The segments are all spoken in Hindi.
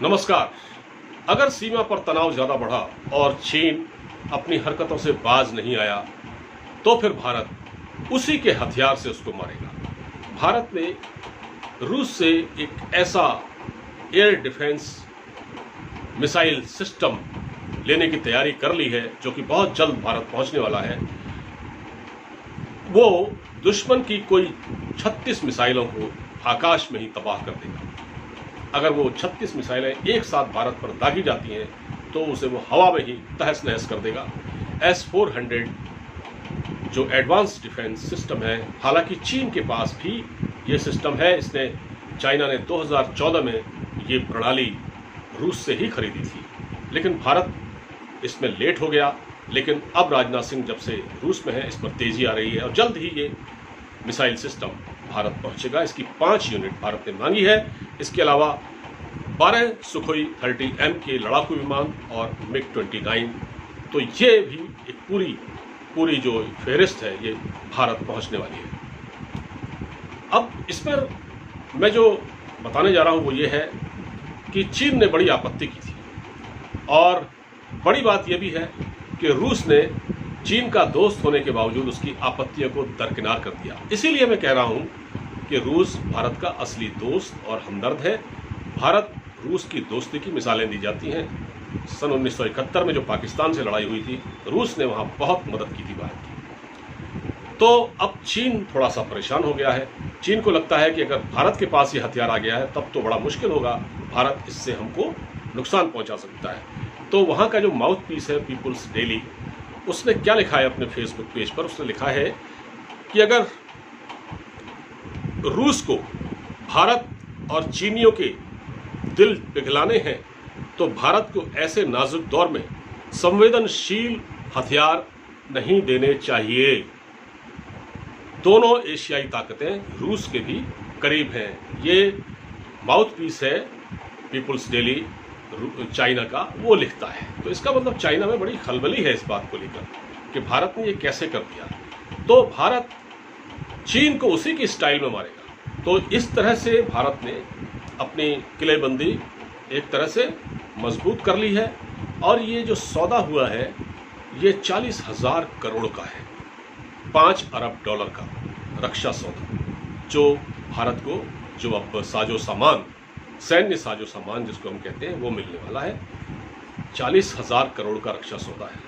नमस्कार। अगर सीमा पर तनाव ज़्यादा बढ़ा और चीन अपनी हरकतों से बाज नहीं आया तो फिर भारत उसी के हथियार से उसको मारेगा। भारत ने रूस से एक ऐसा एयर डिफेंस मिसाइल सिस्टम लेने की तैयारी कर ली है जो कि बहुत जल्द भारत पहुंचने वाला है। वो दुश्मन की कोई 36 मिसाइलों को आकाश में ही तबाह कर देगा। अगर वो 36 मिसाइलें एक साथ भारत पर दागी जाती हैं तो उसे वो हवा में ही तहस नहस कर देगा। S-400 जो एडवांस डिफेंस सिस्टम है, हालांकि चीन के पास भी ये सिस्टम है। चाइना ने 2014 में ये प्रणाली रूस से ही खरीदी थी, लेकिन भारत इसमें लेट हो गया। लेकिन अब राजनाथ सिंह जब से रूस में है, इस पर तेजी आ रही है और जल्द ही ये मिसाइल सिस्टम भारत पहुंचेगा। इसकी 5 यूनिट भारत ने मांगी है। इसके अलावा 12 सुखोई 30M के लड़ाकू विमान और MiG-29, तो ये भी एक पूरी जो फेहरिस्त है ये भारत पहुंचने वाली है। अब इस पर मैं जो बताने जा रहा हूं वो ये है कि चीन ने बड़ी आपत्ति की थी और बड़ी बात यह भी है कि रूस ने चीन का दोस्त होने के बावजूद उसकी आपत्तियों को दरकिनार कर दिया। इसीलिए मैं कह रहा हूं कि रूस भारत का असली दोस्त और हमदर्द है। भारत रूस की दोस्ती की मिसालें दी जाती हैं। सन 1971 में जो पाकिस्तान से लड़ाई हुई थी, रूस ने वहां बहुत मदद की थी भारत की। तो अब चीन थोड़ा सा परेशान हो गया है। चीन को लगता है कि अगर भारत के पास ये हथियार आ गया है तब तो बड़ा मुश्किल होगा, भारत इससे हमको नुकसान पहुंचा सकता है। तो वहां का जो माउथ पीस है पीपुल्स डेली, उसने क्या लिखा है अपने फेसबुक पेज पर? उसने लिखा है कि अगर रूस को भारत और चीनियों के दिल पिघलाने हैं तो भारत को ऐसे नाजुक दौर में संवेदनशील हथियार नहीं देने चाहिए। दोनों एशियाई ताकतें रूस के भी करीब हैं। ये माउथ पीस है पीपुल्स डेली चाइना का, वो लिखता है। तो इसका मतलब चाइना में बड़ी खलबली है इस बात को लेकर कि भारत ने ये कैसे कर दिया। तो भारत चीन को उसी की स्टाइल में मारेगा। तो इस तरह से भारत ने अपनी किलेबंदी एक तरह से मजबूत कर ली है और ये जो सौदा हुआ है ये 40,000 करोड़ का है, 5 अरब डॉलर का रक्षा सौदा, जो भारत को जो अब साजो सामान, सैन्य साजो सामान जिसको हम कहते हैं, वो मिलने वाला है। 40,000 करोड़ का रक्षा सौदा है।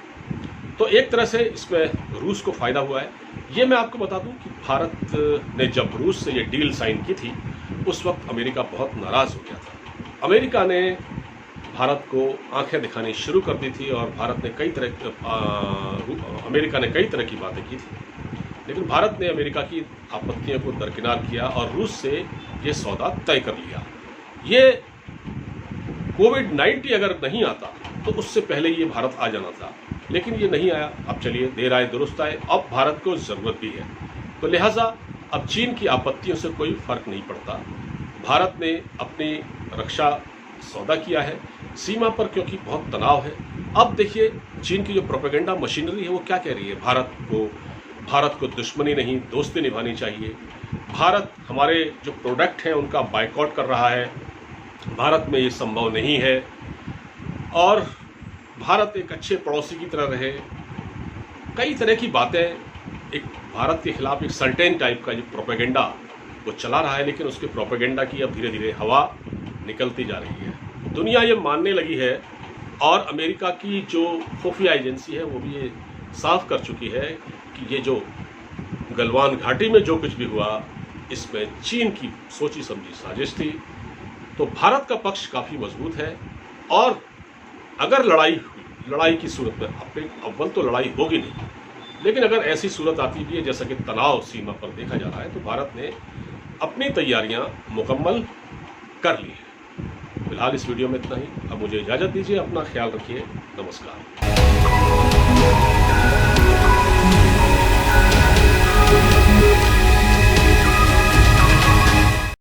तो एक तरह से इसमें रूस को फ़ायदा हुआ है। ये मैं आपको बता दूं कि भारत ने जब रूस से ये डील साइन की थी उस वक्त अमेरिका बहुत नाराज़ हो गया था। अमेरिका ने भारत को आंखें दिखानी शुरू कर दी थी और अमेरिका ने कई तरह की बातें की थी, लेकिन भारत ने अमेरिका की आपत्तियों को दरकिनार किया और रूस से ये सौदा तय कर लिया। ये कोविड-19 अगर नहीं आता तो उससे पहले ये भारत आ जाना था, लेकिन ये नहीं आया। अब चलिए, देर आए दुरुस्त आए, अब भारत को ज़रूरत भी है। तो लिहाजा अब चीन की आपत्तियों से कोई फर्क नहीं पड़ता। भारत ने अपनी रक्षा सौदा किया है सीमा पर, क्योंकि बहुत तनाव है। अब देखिए चीन की जो प्रोपेगेंडा मशीनरी है वो क्या कह रही है, भारत को दुश्मनी नहीं दोस्ती निभानी चाहिए। भारत हमारे जो प्रोडक्ट हैं उनका बायकॉट कर रहा है, भारत में ये संभव नहीं है और भारत एक अच्छे पड़ोसी की तरह रहे। कई तरह की बातें, एक भारत के खिलाफ एक सर्टेन टाइप का जो प्रोपेगेंडा वो चला रहा है, लेकिन उसके प्रोपेगेंडा की अब धीरे धीरे हवा निकलती जा रही है। दुनिया ये मानने लगी है और अमेरिका की जो खुफिया एजेंसी है वो भी ये साफ कर चुकी है कि ये जो गलवान घाटी में जो कुछ भी हुआ इसमें चीन की सोची समझी साजिश थी। तो भारत का पक्ष काफ़ी मजबूत है और अगर लड़ाई की सूरत में, अव्वल तो लड़ाई होगी नहीं, लेकिन अगर ऐसी सूरत आती भी है जैसा कि तनाव सीमा पर देखा जा रहा है, तो भारत ने अपनी तैयारियां मुकम्मल कर ली है। फिलहाल इस वीडियो में इतना ही। अब मुझे इजाज़त दीजिए, अपना ख्याल रखिए, नमस्कार।